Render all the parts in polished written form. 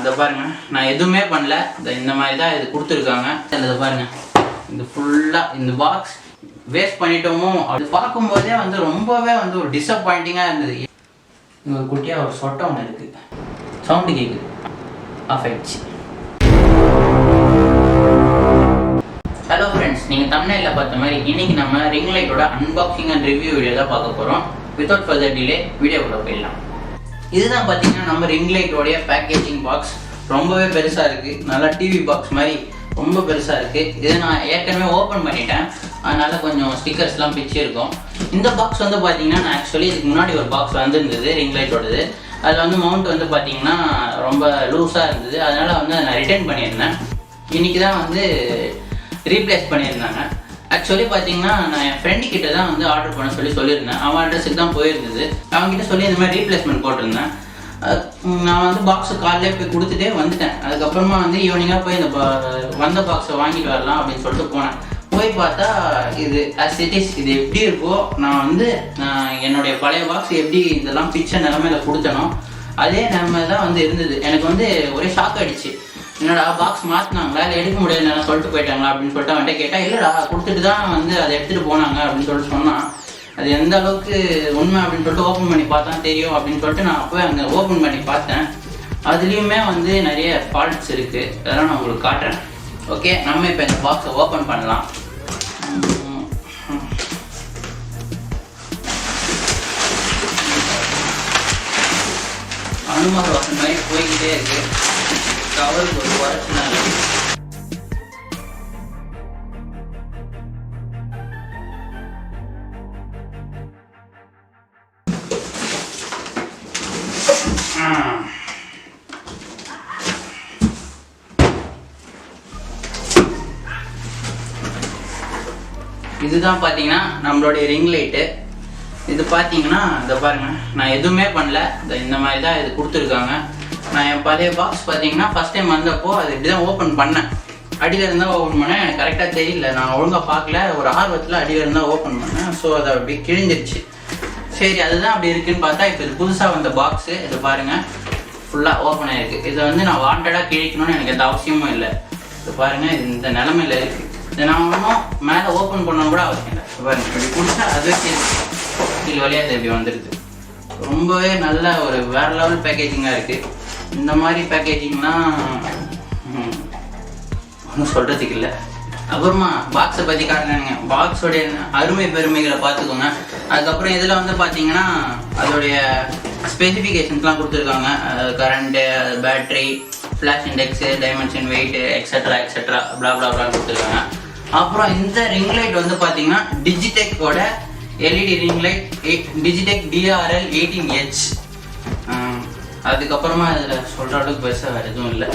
இதை பாருங்க, நான் எதுவுமே பண்ணல. இந்த மாதிரி தான் இது கொடுத்துருக்காங்க. இதை பாருங்க, இது ஃபுல்லாக இந்த பாக்ஸ் வேஸ்ட் பண்ணிட்டோமோ அது பார்க்கும்போதே வந்து ரொம்பவே வந்து ஒரு டிஸப்பாயிண்டிங்காக இருந்தது. இங்கே ஒரு குட்டியாக ஒரு சொட்டை ஒன்று இருக்குது, சவுண்டு கேட்குது, ஆஃப் ஆயிடுச்சு. ஹலோ ஃப்ரெண்ட்ஸ், நீங்கள் தமிழ்நாட்டில் பார்த்த மாதிரி இன்றைக்கி நம்ம ரிங் லைட்டோட அன்பாக்சிங் அண்ட் ரிவ்யூ வீடியோ தான் பார்க்க போகிறோம். வித்தவுட் ஃபர்தர் டிலே வீடியோக்குள்ளே போயிடலாம். இதுதான் பார்த்தீங்கன்னா நம்ம ரிங் லைட்டோடைய பேக்கேஜிங் பாக்ஸ். ரொம்பவே பெருசாக இருக்குது, நல்லா டிவி பாக்ஸ் மாதிரி ரொம்ப பெருசாக இருக்குது. இதை நான் ஏற்கனவே ஓப்பன் பண்ணிட்டேன், அதனால் கொஞ்சம் ஸ்டிக்கர்ஸ்லாம் பிச்சிருக்கும். இந்த பாக்ஸ் வந்து பார்த்தீங்கன்னா நான் ஆக்சுவலி இதுக்கு முன்னாடி ஒரு பாக்ஸ் வந்துருந்தது ரிங் லைட்டோடது. அதில் வந்து மவுண்ட் வந்து பார்த்தீங்கன்னா ரொம்ப லூஸாக இருந்தது, அதனால் வந்து நான் ரிட்டர்ன் பண்ணியிருந்தேன். இன்றைக்கி தான் வந்து ரீப்ளேஸ் பண்ணியிருந்தாங்க. ஆக்சுவலி பார்த்தீங்கன்னா நான் என் ஃப்ரெண்டுக்கிட்ட தான் வந்து ஆர்டர் பண்ண சொல்லியிருந்தேன். அவன் அட்ரஸுக்கு தான் போயிருந்தது. அவங்ககிட்ட சொல்லி இந்த மாதிரி ரீப்ளேஸ்மெண்ட் போட்டிருந்தேன். நான் வந்து பாக்ஸு காலையிலே போய் கொடுத்துட்டே வந்துட்டேன். அதுக்கப்புறமா வந்து ஈவினிங்காக போய் இந்த வந்த பாக்ஸை வாங்கிட்டு வரலாம் அப்படின்னு சொல்லிட்டு போனேன். போய் பார்த்தா இது அஸ் இட் இஸ், இது எப்படி இருக்கோ நான் என்னுடைய பழைய பாக்ஸ் எப்படி இதெல்லாம் பிச்சை நிலமையில கொடுத்தனோ அதே நிலமை தான் வந்து இருந்தது. எனக்கு வந்து ஒரே ஷாக் ஆகிடுச்சு. என்னடா பாக்ஸ் மாற்றினாங்களா இல்லை எடுக்க முடியாது சொல்லிட்டு போயிட்டாங்களா அப்படின்னு சொல்லிட்டு அவன்கிட்ட கேட்டால், இல்லைடா கொடுத்துட்டு தான் வந்து அதை எடுத்துகிட்டு போனாங்க அப்படின்னு சொல்லிட்டு சொன்னான். அது எந்த அளவுக்கு உண்மை அப்படின்னு சொல்லிட்டு ஓப்பன் பண்ணி பார்த்தா தெரியும் அப்படின்னு சொல்லிட்டு நான் அப்போவே அங்கே ஓப்பன் பண்ணி பார்த்தேன். அதுலேயுமே வந்து நிறைய ஃபால்ட்ஸ் இருக்குது, அதெல்லாம் நான் உங்களுக்கு காட்டுறேன். ஓகே, நம்ம இப்போ இந்த பாக்ஸை ஓப்பன் பண்ணலாம். அனுமதி வாசல் மாதிரி போய்கிட்டே இருக்குது. கவருக்கு ஒரு குறைச்சினால இதுதான் பார்த்தீங்கன்னா நம்மளுடைய ரிங் லைட்டு. இது பார்த்தீங்கன்னா இதை பாருங்க, நான் எதுவுமே பண்ணல. இந்த மாதிரி தான் இது கொடுத்துருக்காங்க. நான் என் பழைய பாக்ஸ் பார்த்தீங்கன்னா ஃபஸ்ட் டைம் வந்தப்போ அது இப்படி தான் ஓப்பன் பண்ணேன். அடியில் இருந்தால் ஓப்பன் பண்ணேன், எனக்கு கரெக்டாக தெரியல, நான் ஒழுங்காக பார்க்கல, ஒரு ஆர்வத்தில் அடியில் இருந்தால் ஓப்பன் பண்ணேன். ஸோ அதை அப்படி கிழிஞ்சிருச்சு. சரி, அதுதான் அப்படி இருக்குன்னு பார்த்தா இப்போ இது புதுசாக வந்த பாக்ஸு. இது பாருங்கள், ஃபுல்லாக ஓப்பன் ஆகிருக்கு. இதை வந்து நான் வாண்டடாக கிழிக்கணும்னு எனக்கு எந்த அவசியமும் இல்லை. இது பாருங்கள், இது இந்த நிலமையில் இருக்குது. இதை நான் ஒன்றும் மேலே ஓப்பன் பண்ணணும் கூட அவசியம் இல்லை. பாருங்கள், இப்படி பிடிச்சா அதுவே கீழ் வழியாக இது இப்படி வந்துடுது. ரொம்பவே நல்ல ஒரு வேறு லெவல் பேக்கேஜிங்காக இருக்குது. இந்த மாதிரி பேக்கேஜிங்லாம் ஒன்றும் சொல்கிறதுக்கு இல்லை. அப்புறமா பாக்ஸை பற்றி காட்டினாங்க. பாக்ஸோடைய அருமை பெருமைகளை பார்த்துக்கோங்க. அதுக்கப்புறம் இதில் வந்து பார்த்தீங்கன்னா அதோடைய ஸ்பெசிஃபிகேஷன்ஸ்லாம் கொடுத்துருக்காங்க. Current, battery, flash index, dimension, weight, extra extra blah blah ப்ளான்னு கொடுத்துருக்காங்க. அப்புறம் இந்த ரிங் லைட் வந்து பார்த்தீங்கன்னா டிஜிடெக்கோட LED ring light, Digitek DRL 18H. அதுக்கப்புறமா இதில் சொல்கிற அளவுக்கு பெருசாக வேறு எதுவும் இல்லை.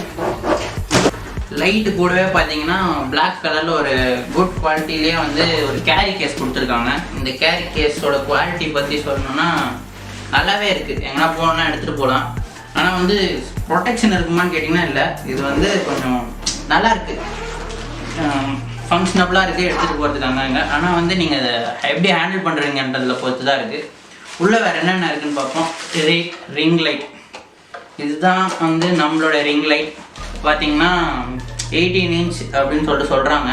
லைட்டு கூடவே பார்த்தீங்கன்னா பிளாக் கலரில் ஒரு குட் குவாலிட்டிலேயே வந்து ஒரு கேரி கேஸ் கொடுத்துருக்காங்க. இந்த கேரி கேஸோட குவாலிட்டி பற்றி சொல்லணும்னா நல்லாவே இருக்குது. எங்கன்னா போகணுன்னா எடுத்துகிட்டு போகலாம். ஆனால் வந்து ப்ரொடெக்ஷன் இருக்குமான்னு கேட்டிங்கன்னா இல்லை. இது வந்து கொஞ்சம் நல்லா இருக்குது, ஃபங்க்ஷனபுளாக இருக்குது, எடுத்துகிட்டு போகிறதுக்காங்க. ஆனால் வந்து நீங்கள் அதை எப்படி ஹேண்டில் பண்ணுறீங்கன்றதில் பொறுத்து தான் இருக்குது. உள்ளே வேறு என்னென்ன இருக்குதுன்னு பார்ப்போம். ரிங் லைட், இதுதான் வந்து நம்மளோட ரிங் லைட். பார்த்தீங்கன்னா 18 inch அப்படின்னு சொல்லிட்டு சொல்கிறாங்க.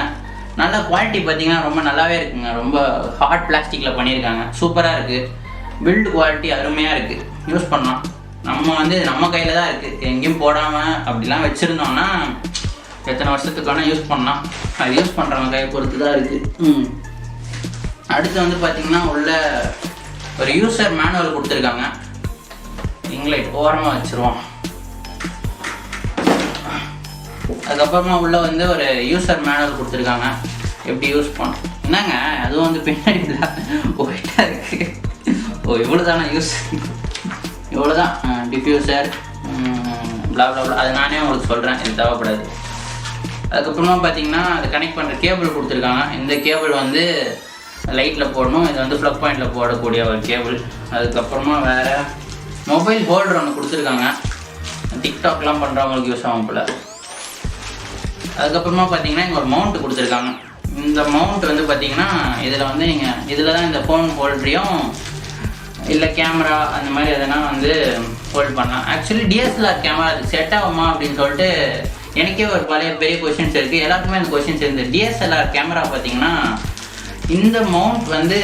நல்ல குவாலிட்டி பார்த்தீங்கன்னா ரொம்ப நல்லாவே இருக்குங்க. ரொம்ப ஹார்ட் பிளாஸ்டிக்கில் பண்ணியிருக்காங்க, சூப்பராக இருக்குது. பில்டு குவாலிட்டி அருமையாக இருக்குது, யூஸ் பண்ணலாம். நம்ம வந்து நம்ம கையில் தான் இருக்குது. எங்கேயும் போடாமல் அப்படிலாம் வச்சுருந்தோம்னா எத்தனை வருஷத்துக்கான யூஸ் பண்ணலாம். அது யூஸ் பண்ணுறவங்க கையை பொறுத்து தான் இருக்குது. அடுத்து வந்து பார்த்திங்கன்னா உள்ள ஒரு யூசர் மேனுவல் கொடுத்துருக்காங்க. ரிங் லைட் ஓரமாக வச்சுருவோம். அதுக்கப்புறமா உள்ள வந்து ஒரு யூசர் மேனுவல் கொடுத்துருக்காங்க, எப்படி யூஸ் பண்ணணும். என்னங்க அதுவும் வந்து பின்னாடி ஒயிட்டாக இருக்குது. ஓ, இவ்வளோ தானே யூஸ், இவ்வளோ தான் டிஃப்யூசர் ப்ளா ப்ளா ப்ளா. அது நானே உங்களுக்கு சொல்கிறேன், இது தேவைப்படாது. அதுக்கப்புறமா பார்த்தீங்கன்னா அது கனெக்ட் பண்ணுற கேபிள் கொடுத்துருக்காங்க. இந்த கேபிள் வந்து லைட்டில் போடணும். இது வந்து ப்ளக் பாயிண்டில் போடக்கூடிய ஒரு கேபிள். அதுக்கப்புறமா வேறு மொபைல் ஹோல்டர் ஒன்று கொடுத்துருக்காங்க, டிக்டாக்லாம் பண்ணுறவங்களுக்கு யூஸ் ஆகும் போல். அதுக்கப்புறமா பார்த்தீங்கன்னா இங்கே ஒரு மவுண்ட் கொடுத்துருக்காங்க. இந்த மவுண்ட் வந்து பார்த்தீங்கன்னா இதில் வந்து நீங்கள் இதில் தான் இந்த ஃபோன் ஹோல்டரையும் இல்லை கேமரா அந்த மாதிரி எதனா வந்து ஹோல்ட் பண்ணலாம். ஆக்சுவலி டிஎஸ்எல்ஆர் கேமரா அதுக்கு செட் ஆகுமா அப்படின்னு சொல்லிட்டு எனக்கே ஒரு பெரிய கொஷின்ஸ் இருக்குது. எல்லாருக்குமே அந்த கொஷின்ஸ் இருக்குது. டிஎஸ்எல்ஆர் கேமரா பார்த்தீங்கன்னா இந்த மவுண்ட் வந்து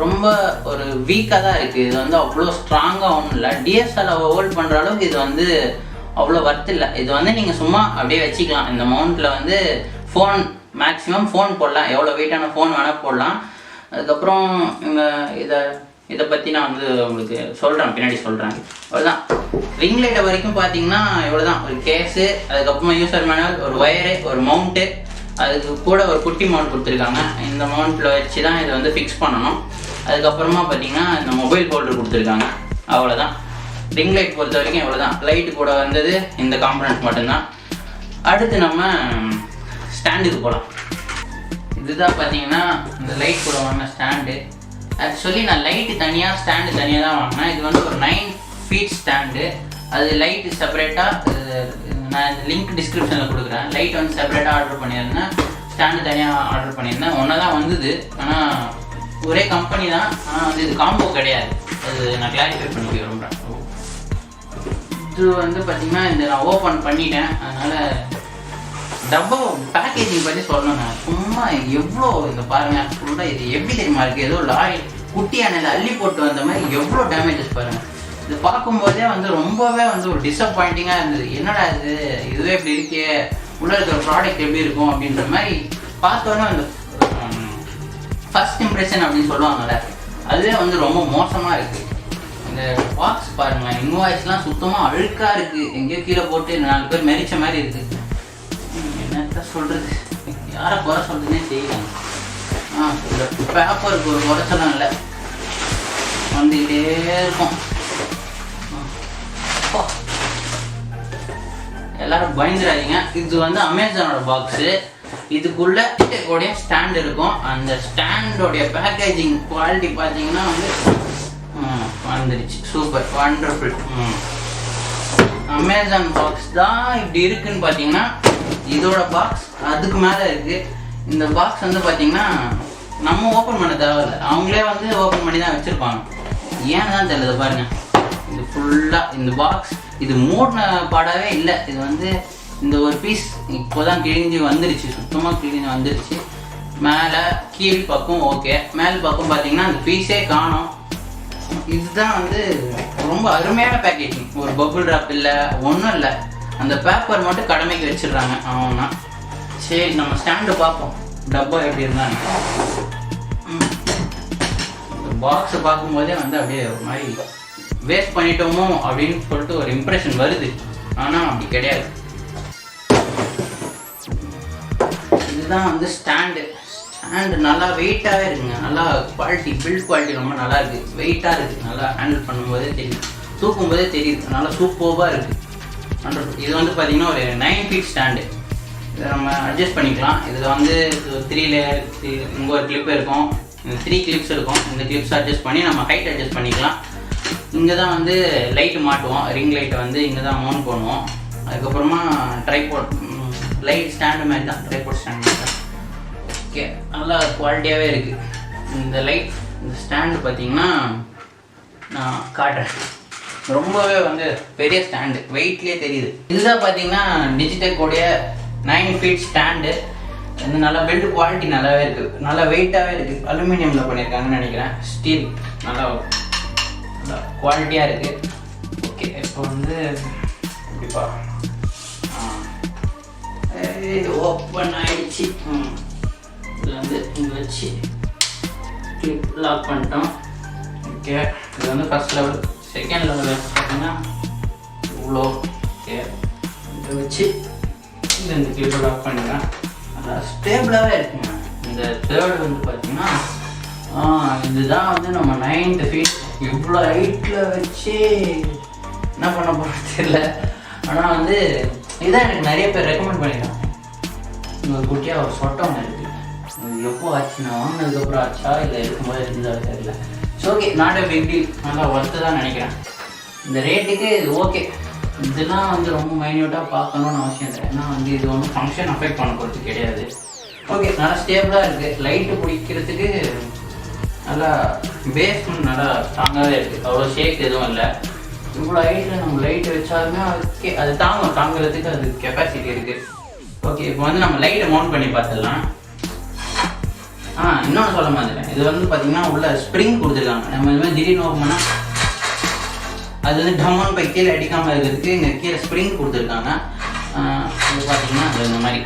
ரொம்ப ஒரு வீக்காக தான் இருக்குது. இது வந்து அவ்வளோ ஸ்ட்ராங்காக ஒன்றும் இல்லை. டிஎஸ்எல்ஆர் ஹோல்ட் பண்ணுற அளவுக்கு இது வந்து அவ்வளோ ஒர்த் இல்லை. இது வந்து நீங்கள் சும்மா அப்படியே வச்சுக்கலாம். இந்த மவுண்ட்டில் வந்து ஃபோன் மேக்ஸிமம் ஃபோன் போடலாம், எவ்வளோ வெயிட்டான ஃபோன் வேணால் போடலாம். அதுக்கப்புறம் இதை பற்றி நான் வந்து உங்களுக்கு சொல்கிறேன், பின்னாடி சொல்கிறேன். அவ்வளோதான். ரிங் லைட்டை வரைக்கும் பார்த்தீங்கன்னா இவ்வளோ தான். ஒரு கேஸு, அதுக்கப்புறமா யூசர் மேனுவல், ஒரு ஒயரு, ஒரு மவுண்ட்டு, அதுக்கு கூட ஒரு குட்டி மவுண்ட் கொடுத்துருக்காங்க. இந்த மவுண்ட்டில் வச்சு தான் இதை வந்து ஃபிக்ஸ் பண்ணணும். அதுக்கப்புறமா பார்த்தீங்கன்னா இந்த மொபைல் ஹோல்டர் கொடுத்துருக்காங்க. அவ்வளோதான். ரிங் லைட் பொறுத்த வரைக்கும் இவ்வளோதான். லைட்டு கூட வந்தது இந்த காம்பனன்ட் மட்டும்தான். அடுத்து நம்ம ஸ்டாண்டுக்கு போகலாம். இதுதான் பார்த்தீங்கன்னா இந்த லைட் கூட வாங்கின ஸ்டாண்டு. ஆக்சுவலி நான் லைட்டு தனியாக ஸ்டாண்டு தனியாக தான் வாங்கினேன். இது வந்து ஒரு 9 feet ஸ்டாண்டு. அது லைட்டு செப்பரேட்டாக நான் இந்த லிங்க் டிஸ்கிரிப்ஷனில் கொடுக்குறேன். லைட் வந்து செப்பரேட்டாக ஆர்டர் பண்ணியிருந்தேன், ஸ்டாண்டு தனியாக ஆர்டர் பண்ணியிருந்தேன். ஒன்றா தான் வந்தது, ஆனால் ஒரே கம்பெனி தான். ஆனால் வந்து இது காம்போ கிடையாது. அது நான் கிளாரிஃபை பண்ணிக்க விரும்புகிறேன். இது வந்து பார்த்திங்கன்னா இந்த நான் ஓப்பன் பண்ணிட்டேன். அதனால் டப்பா பேக்கேஜிங் பற்றி சொல்லணுங்க. சும்மா எவ்வளோ இந்த பாருங்கள், ஃபுல்லாக இது எப்படி தெரியுமா இருக்குது, ஏதோ லாரி குட்டியான அள்ளி போட்டு வந்த மாதிரி எவ்வளோ டேமேஜஸ் பாருங்கள். இது பார்க்கும்போதே வந்து ரொம்பவே வந்து ஒரு டிஸப்பாயிண்டிங்காக இருந்தது. என்னடா இதுவே இப்படி இருக்கே, உள்ளே இருக்கிற ப்ராடக்ட் எப்படி இருக்கும் அப்படின்ற மாதிரி பார்த்தோன்னே அந்த ஃபர்ஸ்ட் இம்ப்ரெஷன் அப்படின்னு சொல்லுவாங்கள்ல, அதுவே வந்து ரொம்ப மோசமாக இருக்குது. இந்த பாக்ஸ் பாருங்கள், இன்வாய்ஸ்லாம் சுத்தமாக அழுக்காக இருக்குது. எங்கேயோ கீழே போட்டு 4 பேர் மெரிச்ச மாதிரி இருக்குது. என்னத்த சொல்கிறது, யாரை குறை சொல்கிறதுனே செய்யலாம். இந்த பேப்பருக்கு ஒரு குறைச்சலாம் இல்லை, வந்துக்கிட்டே இருக்கும். எல்லாரும் பயந்துடாதீங்க. இது வந்து அமேசானோட பாக்ஸு. இதுக்குள்ள டிஜிடெக்கோடைய ஸ்டாண்ட் இருக்கும். அந்த ஸ்டாண்டோடைய பேக்கேஜிங் குவாலிட்டி பார்த்தீங்கன்னா வந்து வந்துடுச்சு. Super, wonderful. அமேசான் பாக்ஸ் தான் இப்படி இருக்குன்னு பார்த்தீங்கன்னா, இதோட பாக்ஸ் அதுக்கு மேலே இருக்குது. இந்த பாக்ஸ் வந்து பார்த்தீங்கன்னா நம்ம ஓப்பன் பண்ண தேவையில்லை, அவங்களே வந்து ஓப்பன் பண்ணி தான் வச்சுருப்பாங்க. ஏன்னு தான் தெரியல. பாருங்கள், இது ஃபுல்லாக இந்த பாக்ஸ் இது மூடின பாடாவே இல்லை. இது வந்து இந்த ஒரு பீஸ் இப்போ தான் கிழிஞ்சு வந்துருச்சு, சுத்தமாக கிழிஞ்சு வந்துருச்சு. மேலே கீழ் பக்கம் ஓகே, மேல் பக்கம் பார்த்தீங்கன்னா அந்த பீஸே காணும். இதுதான் வந்து ரொம்ப அருமையான பேக்கேஜிங். ஒரு பபுள் ட்ராப் இல்லை, ஒன்றும் இல்லை. அந்த பேப்பர் மட்டும் கடமைக்கு வச்சிடுறாங்க அவனா. சரி, நம்ம ஸ்டாண்டு பார்ப்போம் டப்பா எப்படி இருந்தாங்க. இந்த பாக்ஸை பார்க்கும்போதே வந்து அப்படியே ஒரு மாதிரி வேஸ்ட் பண்ணிட்டோமோ அப்படின்னு சொல்லிட்டு ஒரு இம்ப்ரெஷன் வருது. ஆனால் அப்படி கிடையாது. இதுதான் வந்து ஸ்டாண்டு. ஸ்டாண்டு நல்லா வெயிட்டாகவே இருக்குங்க. நல்லா குவாலிட்டி, பில்ட் குவாலிட்டி ரொம்ப நல்லா இருக்குது. வெயிட்டாக இருக்குது, நல்லா ஹேண்டில் பண்ணும்போதே தெரியுது, தூக்கும் போதே தெரியுது. நல்லா சூப்பராக இருக்குது. இது வந்து பார்த்திங்கன்னா ஒரு 9 feet ஸ்டாண்டு. இதை நம்ம அட்ஜஸ்ட் பண்ணிக்கலாம். இதில் வந்து 3 லேயர், இங்கே ஒரு கிளிப் இருக்கும், இந்த 3 clips இருக்கும். இந்த கிளிப்ஸ் அட்ஜஸ்ட் பண்ணி நம்ம ஹைட் அட்ஜஸ்ட் பண்ணிக்கலாம். இங்கே தான் வந்து லைட்டு மாட்டுவோம். ரிங் லைட்டை வந்து இங்கே தான் மவுண்ட் பண்ணுவோம். அதுக்கப்புறமா ட்ரைபோர்ட் லைட் ஸ்டாண்டு மாதிரி தான், ட்ரைபோர்ட் ஸ்டாண்ட் மாதிரி தான். ஓகே, நல்லா குவாலிட்டியாகவே இருக்குது இந்த லைட். இந்த ஸ்டாண்டு பார்த்திங்கன்னா நான் காட்டுறேன். ரொம்பவே வந்து பெரிய ஸ்டாண்டு, வெயிட்லேயே தெரியுது. இதுதான் பார்த்தீங்கன்னா டிஜிடெக்கோடைய 9 feet ஸ்டாண்டு. வந்து நல்லா பில்டு குவாலிட்டி நல்லாவே இருக்குது, நல்லா வெயிட்டாகவே இருக்குது. அலுமினியமில் பண்ணியிருக்காங்கன்னு நினைக்கிறேன். ஸ்டீல் நல்லா குவாலிட்டியாக இருக்குது. ஓகே, இப்போ வந்து கண்டிப்பா இது ஓப்பன் ஆகிடுச்சு. இதில் வந்து இங்கே வச்சு கிளிப் லாக் பண்ணிட்டோம். ஓகே, இது வந்து ஃபஸ்ட் லெவல். செகண்ட் லெவல் பார்த்தீங்கன்னா இவ்வளோ. ஓகே, இதை வச்சு இந்த கிளிப்பை லாக் பண்ணிடுறேன். நல்லா ஸ்டேபிளாகவே இருக்குங்க. இந்த தேர்டு வந்து பார்த்தீங்கன்னா இதுதான் வந்து நம்ம 9th feet. இவ்வளோ ஹைட்டில் வச்சு என்ன பண்ண போகிறது தெரியல. ஆனால் வந்து இதுதான் எனக்கு நிறைய பேர் ரெக்கமெண்ட் பண்ணிடுறாங்க. இங்கே குட்டியாக ஒரு சொட்டை ஒன்று இருக்குது. இது எப்போ ஆச்சு, நான் வாங்கினதுக்கப்புறம் ஆச்சா இல்லை இருக்கும்போது இருந்தாலும் தெரியல. So okay, not a big deal. நல்லா ஒர்த்து தான் நினைக்கிறேன். இந்த ரேட்டுக்கு இது ஓகே. இதெல்லாம் வந்து ரொம்ப மைன்யூட்டாக பார்க்கணுன்னு அவசியம் இல்லை. ஏன்னா வந்து இது ஒன்றும் ஃபங்க்ஷன் அஃபெக்ட் பண்ண போகிறது கிடையாது. ஓகே, நல்லா ஸ்டேபிளாக இருக்குது. லைட்டு பிடிக்கிறதுக்கு நல்லா பேஸ்மெண்ட் நல்லா ஸ்ட்ராங்காகவே இருக்குது, அவ்வளோ ஷேக் எதுவும் இல்லை. இவ்வளோ ஹைட்டில் நம்ம லைட்டு வச்சாலுமே அது தாங்கிறதுக்கு அது கெப்பாசிட்டி இருக்குது. ஓகே, இப்போ வந்து நம்ம லைட்டை மவுண்ட் பண்ணி பார்த்துடலாம். இன்னொன்று சொல்ல மாதிரி, இது வந்து பார்த்திங்கன்னா உள்ள ஸ்ப்ரிங் கொடுத்துருக்காங்க. நம்ம இது மாதிரி திடீர்னு ஓப்பன் பண்ணால் அது வந்து டம்மான் போய் கீழே அடிக்காமல் இருக்கிறதுக்கு இங்கே கீழே ஸ்ப்ரிங் கொடுத்துருக்காங்க. இது பார்த்திங்கன்னா அது இந்த மாதிரி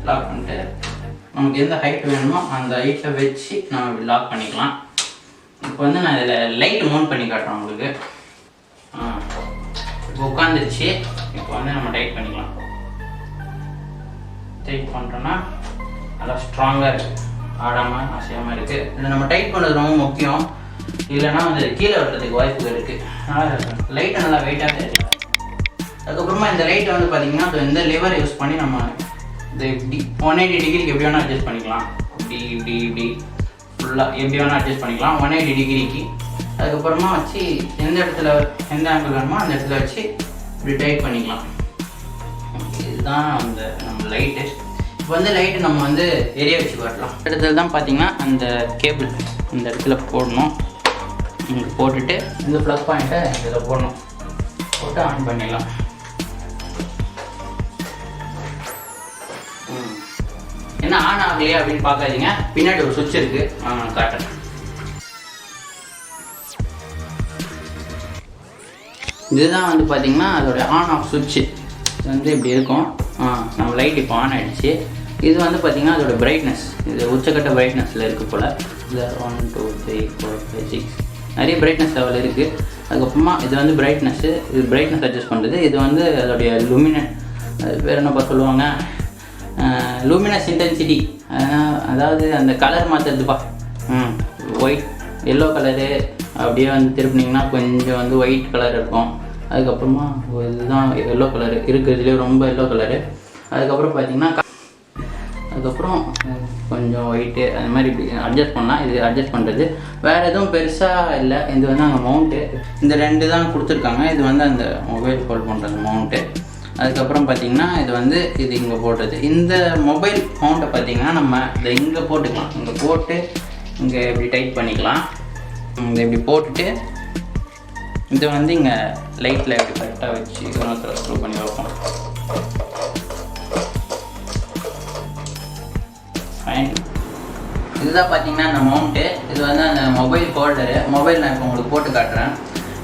லாக் பண்ணிட்டு நமக்கு எந்த ஹைட் வேணுமோ அந்த ஹைட்டை வச்சு நம்ம இப்படி லாக் பண்ணிக்கலாம். இப்போ வந்து நான் இதில் லைட் மவுண்ட் பண்ணி காட்டுறேன் உங்களுக்கு. இப்போ உட்காந்துருச்சு. இப்போ வந்து நம்ம டைட் பண்ணிக்கலாம். டைட் பண்ணுறோன்னா நல்லா ஸ்ட்ராங்காக இருக்குது, ஆடாமல் அசையாமல் இருக்குது. இதை நம்ம டைட் பண்ணுறது ரொம்ப முக்கியம், இல்லைன்னா வந்து கீழே வர்றதுக்கு வாய்ப்புகள் இருக்குது. அதனால் லைட்டை நல்லா வெயிட்டாகவே இருக்குது. அதுக்கப்புறமா இந்த லைட்டை வந்து பார்த்திங்கன்னா இந்த லிவர் யூஸ் பண்ணி நம்ம இந்த இப்படி 180 டிகிரிக்கு எப்படி வேணால் அட்ஜஸ்ட் பண்ணிக்கலாம். இப்படி ஃபுல்லாக எப்படி வேணால் அட்ஜஸ்ட் பண்ணிக்கலாம் 180 டிகிரிக்கு. அதுக்கப்புறமா வச்சு எந்த ஆங்கிள் வேணுமோ அந்த இடத்துல வச்சு இப்படி டைட் பண்ணிக்கலாம். இதுதான் அந்த நம்ம லைட்டு. இப்போ வந்து லைட்டு நம்ம வந்து எரிய வச்சு காட்டலாம். இடத்துல தான் பார்த்திங்கன்னா அந்த கேபிள் இந்த இடத்துல போடணும். இங்கே போட்டுட்டு இந்த ப்ளக் பாயிண்ட்டை இதில் போடணும், போட்டு ஆன் பண்ணிடலாம். என்ன ஆன் ஆகலையே அப்படின்னு பார்க்காதீங்க, பின்னாடி ஒரு சுவிட்ச் இருக்கு, காட்டுறேன். இதுதான் வந்து பார்த்தீங்கன்னா அதோட ஆன் ஆஃப் சுவிட்சு. இது வந்து இப்படி இருக்கும். நம்ம லைட் இப்போ ஆன் ஆகிடுச்சு. இது வந்து பார்த்திங்கன்னா அதோட பிரைட்னஸ், இது உச்சக்கட்ட பிரைட்னஸில் இருக்குது போல். இதில் 1 2 3 4 5 6 நிறைய பிரைட்னஸ் லெவல் இருக்குது. அதுக்கப்புறமா இது வந்து பிரைட்னஸ்ஸு, இது பிரைட்னஸ் அட்ஜஸ்ட் பண்ணுறது. இது வந்து அதோடைய லுமினன், அது பேர் என்னப்பா சொல்லுவாங்க, லூமினஸ் இன்டென்சிட்டி, அதாவது அந்த கலர் மாற்றுறதுப்பா. ஒயிட் எல்லோ கலரு அப்படியே வந்து திருப்பினீங்கன்னா கொஞ்சம் வந்து ஒயிட் கலர் இருக்கும். அதுக்கப்புறமா இதுதான் எல்லோ கலரு இருக்கிறதுலேயே ரொம்ப எல்லோ கலரு. அதுக்கப்புறம் பார்த்திங்கன்னா அதுக்கப்புறம் கொஞ்சம் ஒயிட்டு அது மாதிரி இப்படி அட்ஜஸ்ட் பண்ணால் இது அட்ஜஸ்ட் பண்ணுறது. வேறு எதுவும் பெருசாக இல்லை. இது வந்து அங்கே மவுண்ட்டு இந்த 2 தான் கொடுத்துருக்காங்க. இது வந்து அந்த மொபைல் ஹோல்ட் பண்ணுறது மவுண்ட்டு. அதுக்கப்புறம் பார்த்திங்கன்னா இது இங்கே போடுறது. இந்த மொபைல் மவுண்ட்டை பார்த்திங்கன்னா நம்ம இதை இங்கே போட்டுக்கலாம். இங்கே போட்டு இங்கே இப்படி டைட் பண்ணிக்கலாம். இங்கே இப்படி போட்டுட்டு இது வந்து இங்கே லைட்டில் இப்படி கரெக்டாக வச்சு இன்னொருத்தர ஸ்க்ரூ பண்ணி வைப்போம். ஃபைன். இதுதான் பார்த்திங்கன்னா அந்த மவுண்ட்டு. இது வந்து அந்த மொபைல் ஹோல்டரு. மொபைல் நான் இப்போ உங்களுக்கு போட்டு காட்டுறேன்.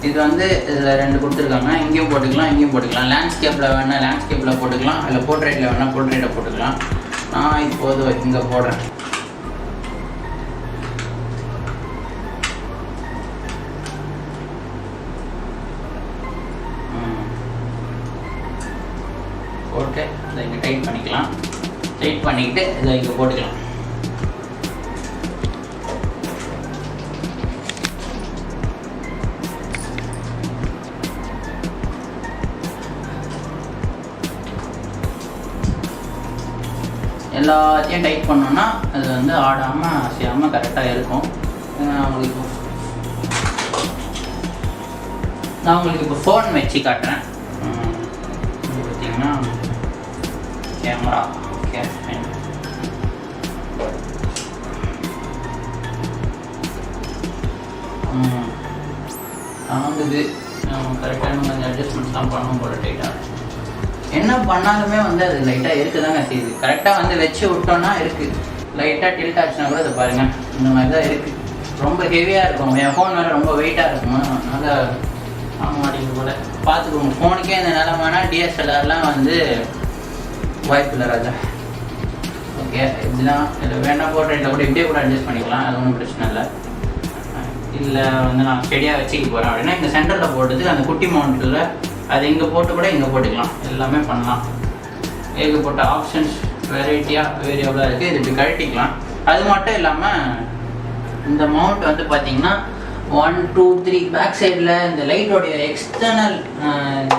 இது வந்து இதில் 2 கொடுத்துருக்காங்க. இங்கேயும் போட்டுக்கலாம், இங்கேயும் போட்டுக்கலாம். லேண்ட்ஸ்கேப்பில் வேணால் லேண்ட்ஸ்கேப்பில் போட்டுக்கலாம், இல்லை போர்ட்ரேட்டில் வேணால் போர்ட்ரேட்டை போட்டுக்கலாம். நான் இப்போது இங்கே போடுறேன். போட்டு இதை இங்கே டைட் பண்ணிக்கலாம். டைட் பண்ணிக்கிட்டு இதை இங்கே போட்டுக்கலாம். எல்லாத்தையும் டைட் பண்ணோன்னா அது வந்து ஆடாமல் அசையாமல் கரெக்டாக இருக்கும். நான் உங்களுக்கு இப்போ ஃபோன் வச்சு காட்டுறேன். பார்த்தீங்கன்னா கேமரா தாங்குது. கரெக்டாக கொஞ்சம் அட்ஜஸ்ட்மெண்ட்ஸ் தான் பண்ணணும் போல. டைட்டாக என்ன பண்ணாலுமே வந்து அது லைட்டாக இருக்குதாங்க செய்யுது. கரெக்டாக வந்து வச்சு விட்டோன்னா இருக்குது. லைட்டாக டில்ட் ஆச்சுன்னா கூட அதை பாருங்கள் இந்த மாதிரி தான் இருக்குது. ரொம்ப ஹெவியாக இருக்கும். என் ஃபோன் வேறு ரொம்ப வெயிட்டாக இருக்கும். அதனால் வாங்க மாட்டேங்குது கூட. பார்த்துக்கோங்க, ஃபோனுக்கே இந்த நிலமானா டிஎஸ்எல்ஆர்லாம் வந்து வாய்ப்பு இல்லை ராஜா. ஓகே, இப்படிலாம் இதில் வேணால் போர்ட்ரேட்டில் கூட இப்படியே கூட அட்ஜஸ்ட் பண்ணிக்கலாம், அது ஒன்றும் பிரச்சனை இல்லை. இல்லை வந்து நான் ஸ்டெடியாக வச்சுக்க போகிறேன் அப்படின்னா இந்த சென்டரில் போட்டதுக்கு அந்த குட்டி மவுண்ட்டில் அது இங்கே போட்டு கூட இங்கே போட்டுக்கலாம், எல்லாமே பண்ணலாம். ஏகப்பட்ட ஆப்ஷன்ஸ் வேரியபிளாக இருக்குது. இது இப்படி கழட்டிக்கலாம். அது மட்டும் இல்லாமல் இந்த மவுண்ட் வந்து பார்த்திங்கன்னா 1 2 3 பேக் சைடில் இந்த லைட்டோடைய எக்ஸ்டர்னல்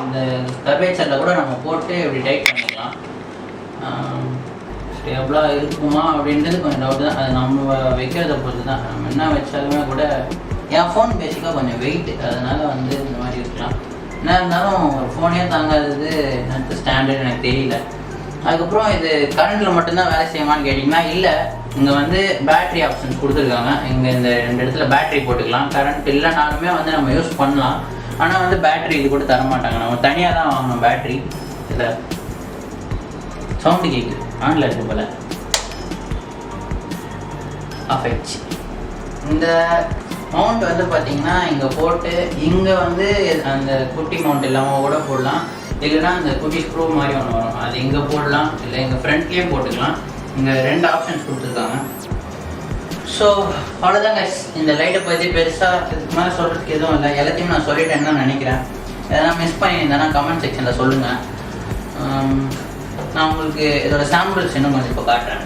இந்த கர்வேச்சரில் கூட நம்ம போட்டு இப்படி டைட் பண்ணிக்கலாம். ஸ்டேபிளாக இருக்குமா அப்படின்றது கொஞ்சம் டவுட் தான். அது நம்ம வைக்கிறத பொறுத்து தான். நம்ம என்ன வச்சாலுமே கூட என் ஃபோன் பேசிக்காக கொஞ்சம் வெயிட்டு, அதனால் வந்து இந்த மாதிரி இருக்கலாம். என்ன இருந்தாலும் ஒரு ஃபோனே தாங்காதது எனக்கு ஸ்டாண்டர்ட் எனக்கு தெரியல. அதுக்கப்புறம் இது கரண்ட்டில் மட்டும்தான் வேலை செய்யுமான்னு கேட்டிங்கன்னா இல்லை, இங்கே வந்து பேட்டரி ஆப்ஷன்ஸ் கொடுத்துருக்காங்க. இங்கே இந்த 2 இடத்துல பேட்டரி போட்டுக்கலாம். கரண்ட் இல்லைனாலுமே வந்து நம்ம யூஸ் பண்ணலாம். ஆனால் வந்து பேட்டரி இது கூட தர மாட்டாங்க. நம்ம தனியாக தான் வாங்கணும் பேட்டரி. இதில் சவுண்டு கேட்குது, ஆனில் இருக்கு போல், ஆஃப் ஆயிடுச்சு. இந்த மவுண்ட் வந்து பார்த்தீங்கன்னா இங்கே போட்டு இங்கே வந்து அந்த குட்டி மவுண்ட் இல்லாமல் கூட போடலாம். இல்லைன்னா அந்த குட்டி ஸ்க்ரூ மாதிரி ஒன்று வரும், அது இங்கே போடலாம். இல்லை இங்கே ஃப்ரண்ட்லேயே போட்டுக்கலாம். இங்கே 2 ஆப்ஷன்ஸ் கொடுத்துருக்காங்க. ஸோ அவ்வளோதான் கைஸ். இந்த லைட்டை பற்றி பெருசாக இதுக்கு மேலே சொல்கிறதுக்கு எதுவும் இல்லை. எல்லாத்தையும் நான் சொல்லிட்டேன்னு தான் நினைக்கிறேன். எதனா மிஸ் பண்ணியிருந்தேன்னா கமெண்ட் செக்ஷனில் சொல்லுங்கள். நான் உங்களுக்கு இதோட சாம்பிள்ஸ் இன்னும் கொஞ்சம் இப்போ காட்டுறேன்.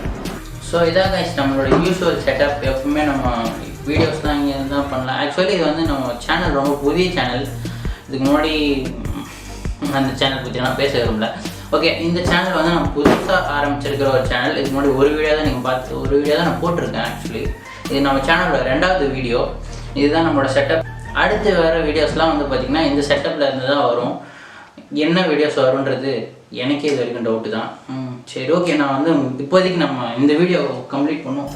ஸோ இதான் கைஸ் நம்மளோட யூஸ்வல் செட்டப். எப்பவுமே நம்ம வீடியோஸ்லாம் இங்கே தான் பண்ணலாம். ஆக்சுவலி இது வந்து நம்ம சேனல் ரொம்ப புதிய சேனல். இதுக்கு முன்னாடி அந்த சேனல் பற்றி நான் பேச விரும்பல. ஓகே, இந்த சேனல் வந்து நம்ம புதுசாக ஆரம்பிச்சிருக்கிற ஒரு சேனல். இதுக்கு முன்னாடி ஒரு வீடியோ தான் நீங்கள் பார்த்து, ஒரு வீடியோ தான் நான் போட்டிருக்கேன். ஆக்சுவலி இது நம்ம சேனலோட 2வது வீடியோ. இதுதான் நம்மளோட செட்டப். அடுத்து வர வீடியோஸ்லாம் வந்து பார்த்திங்கன்னா இந்த செட்டப்பில் இருந்து தான் வரும். என்ன வீடியோஸ் வரும்ன்றது எனக்கே இது வரைக்கும் டவுட்டு தான். சரி, ஓகே, நான் வந்து இப்போதைக்கு நம்ம இந்த வீடியோ கம்ப்ளீட் பண்ணுவோம்.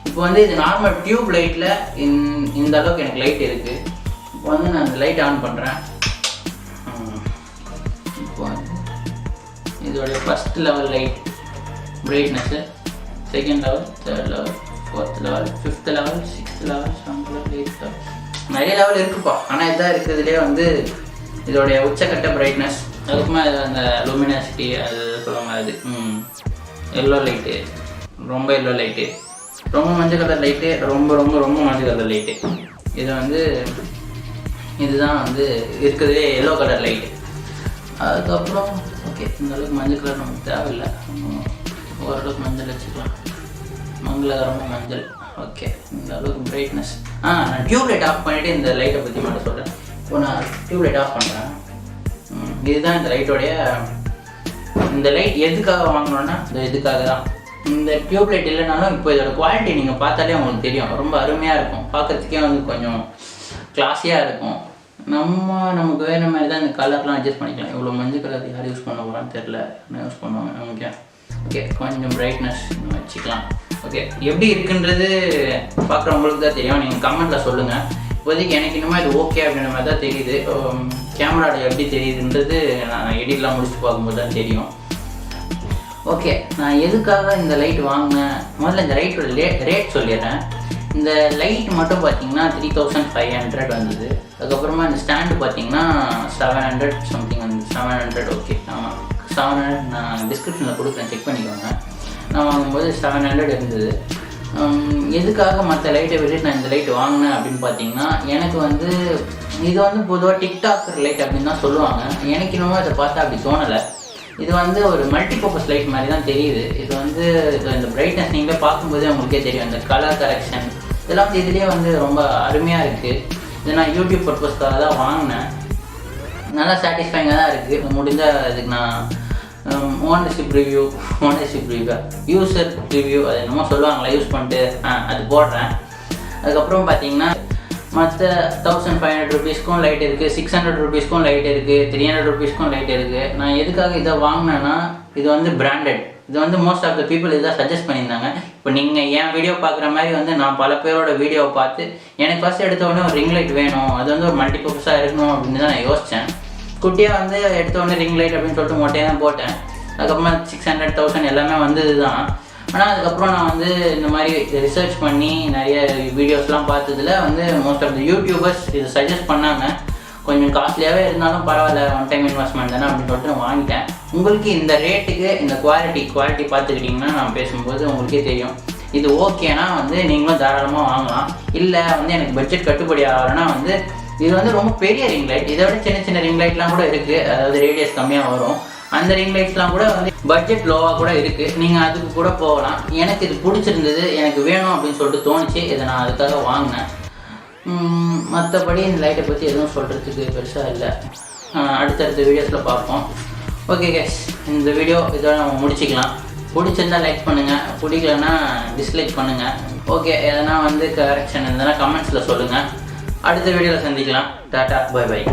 இப்போ வந்து இது நார்மல் டியூப் லைட்டில் இந்த அளவுக்கு எனக்கு லைட் இருக்குது. இப்போ வந்து நான் அந்த லைட் ஆன் பண்ணுறேன். இப்போ வந்து இதோடைய first level light brightness, second level, third level, fourth level, 5th level, 6th level, 7th level, 8th level, நிறைய லெவல் இருக்குப்பா. ஆனால் இதான் இருக்கிறதுலே வந்து இதோடைய உச்சக்கட்ட பிரைட்னஸ். அதுக்குமே அந்த லூமினாசிட்டி அது சொல்லுவாங்க. அது எல்லோ லைட்டு, ரொம்ப எல்லோ லைட்டு, ரொம்ப மஞ்சள் கலர் லைட்டு, ரொம்ப ரொம்ப ரொம்ப மஞ்சள் கலர் லைட்டு. இது வந்து இதுதான் வந்து இருக்கிறதுலே எல்லோ கலர் லைட்டு. அதுக்கப்புறம் ஓகே, இந்த அளவுக்கு மஞ்சள் கலர் நமக்கு தேவையில்லை. ஓரளவுக்கு மஞ்சள் வச்சுக்கலாம், மங்களகரமாக மஞ்சள். ஓகே, இந்த அளவுக்கு பிரைட்னஸ். நான் டியூப் லைட் ஆஃப் பண்ணிவிட்டு இந்த லைட்டை பற்றி மட்டும் சொல்கிறேன். இப்போ நான் டியூப் லைட் ஆஃப் பண்ணுறேன். இதுதான் இந்த லைட்டோடைய, இந்த லைட் எதுக்காக வாங்கணுன்னா இதுக்காக தான். இந்த டியூப் லைட் இல்லைனாலும் இப்போ இதோட குவாலிட்டி நீங்கள் பார்த்தாலே உங்களுக்கு தெரியும். ரொம்ப அருமையாக இருக்கும், பார்க்குறதுக்கே வந்து கொஞ்சம் கிளாஸியாக இருக்கும். நமக்கு வேறு மாதிரி தான் இந்த கலர்லாம் அட்ஜஸ்ட் பண்ணிக்கலாம். இவ்வளோ மஞ்சள் கலர் யார் யூஸ் பண்ண போகிறான்னு தெரில, என்ன யூஸ் பண்ணுவாங்க நமக்கு. ஓகே, கொஞ்சம் பிரைட்னஸ் வச்சுக்கலாம். ஓகே, எப்படி இருக்குன்றது பார்க்குறவங்களுக்கு தான் தெரியும். நீங்கள் கமெண்ட்டில் சொல்லுங்கள். இப்போதைக்கு எனக்கு இன்னுமே இது ஓகே அப்படின்ற மாதிரி தான் தெரியுது. கேமராவில் எப்படி தெரியுதுன்றது நான் எடிட்லாம் முடிச்சுட்டு பார்க்கும்போது தான் தெரியும். ஓகே, நான் எதுக்காக இந்த லைட் வாங்கினேன், முதல்ல இந்த லைட்டோட ரேட் சொல்லிடுறேன். இந்த லைட் மட்டும் பார்த்தீங்கன்னா 3500 வந்தது. அதுக்கப்புறமா இந்த ஸ்டாண்டு பார்த்தீங்கன்னா 700 சம்திங் வந்து 700. ஓகே, ஆமாம் 700. நான் டிஸ்கிரிப்ஷனில் கொடுக்குறேன், செக் பண்ணிக்கோங்க. நான் வாங்கும்போது 700 இருந்தது. எதுக்காக மற்ற லைட்டை விட்டு நான் இந்த லைட் வாங்கினேன் அப்படின்னு பார்த்தீங்கன்னா, எனக்கு வந்து இது வந்து பொதுவாக டிக்டாக்கர் லைட் அப்படின்னு தான் சொல்லுவாங்க. எனக்கு இன்னும் அதை பார்த்தா அப்படி தோணலை. இது வந்து ஒரு மல்டிபர்பஸ் லைட் மாதிரி தான் தெரியுது. இது வந்து இந்த பிரைட்னஸ் நீங்களே பார்க்கும்போதே உங்களுக்கே தெரியும். இந்த கலர் கரெக்ஷன் இதெல்லாம் வந்து இதுலேயே வந்து ரொம்ப அருமையாக இருக்குது. இது நான் யூடியூப் பர்பஸ்க்காக தான் வாங்கினேன். நல்லா சாட்டிஸ்ஃபைங்காக தான் இருக்குது. முடிஞ்ச இதுக்கு நான் ஓனர்ஷிப் ரிவ்யூ யூசர் ரிவ்யூ அது என்னமோ சொல்லுவாங்களே, யூஸ் பண்ணிட்டு அது போடுறேன். அதுக்கப்புறம் பார்த்தீங்கன்னா மற்ற 1500 ரூபீஸ்க்கும் லைட் இருக்குது, 600 ரூபீஸ்க்கும் லைட் இருக்குது, 300 ரூபீஸ்க்கும் லைட் இருக்குது. நான் எதுக்காக இதை வாங்கினேன்னா, இது வந்து பிராண்டட். இது வந்து மோஸ்ட் ஆஃப் த பீப்புள் இதை சஜஸ்ட் பண்ணியிருந்தாங்க. இப்போ நீங்கள் என் வீடியோ பார்க்குற மாதிரி வந்து நான் பல பேரோட வீடியோவை பார்த்து எனக்கு ஃபஸ்ட் எடுத்த உடனே ஒரு ரிங் லைட் வேணும், அது வந்து ஒரு மல்டிபர்பஸாக இருக்கணும் அப்படின்னு தான் நான் யோசித்தேன். குட்டியாக வந்து எடுத்த உடனே ரிங் லைட் அப்படின்னு சொல்லிட்டு மொட்டையாக தான் போட்டேன். அதுக்கப்புறமா 600, 1000 எல்லாமே வந்தது தான். ஆனால் அதுக்கப்புறம் நான் வந்து இந்த மாதிரி ரிசர்ச் பண்ணி நிறைய வீடியோஸ்லாம் பார்த்ததில் வந்து மோஸ்ட் ஆஃப் த யூடியூபர்ஸ் இது சஜஸ்ட் பண்ணாங்க. கொஞ்சம் காஸ்ட்லியாகவே இருந்தாலும் பரவாயில்ல, ஒன் டைம் இன்வெஸ்ட்மெண்ட் தானே அப்படின்னு சொல்லிட்டு நான் வாங்கிட்டேன். உங்களுக்கு இந்த ரேட்டுக்கு இந்த குவாலிட்டி பார்த்துக்கிட்டிங்கன்னா நான் பேசும்போது உங்களுக்கே தெரியும். இது ஓகேனா வந்து நீங்களும் தாராளமாக வாங்கலாம். இல்லை வந்து எனக்கு பட்ஜெட் கட்டுப்படி ஆகலைன்னா வந்து இது வந்து ரொம்ப பெரிய ரிங் லைட். இதை விட சின்ன சின்ன ரிங் லைட்லாம் கூட இருக்குது. அதாவது ரேடியஸ் கம்மியாக வரும். அந்த ரிங் லைட்ஸ்லாம் கூட வந்து பட்ஜெட் லோவாக கூட இருக்குது. நீங்கள் அதுக்கு கூட போகலாம். எனக்கு இது பிடிச்சிருந்தது, எனக்கு வேணும் அப்படின்னு சொல்லிட்டு தோணுச்சு. இதை நான் அதுக்காக வாங்கினேன். மற்றபடி இந்த லைட்டை பற்றி எதுவும் சொல்கிறதுக்கு பெருசாக இல்லை. அடுத்தடுத்த வீடியோஸில் பார்ப்போம். ஓகே கைஸ், இந்த வீடியோ இதோட நம்ம முடிச்சிக்கலாம். பிடிச்சிருந்தால் லைக் பண்ணுங்கள், பிடிக்கலன்னா டிஸ்லைக் பண்ணுங்கள். ஓகே, எதனா வந்து கரெக்ஷன் இருந்ததுன்னா கமெண்ட்ஸில் சொல்லுங்கள். அடுத்த வீடியோவில் சந்திக்கலாம். Tata, bye by.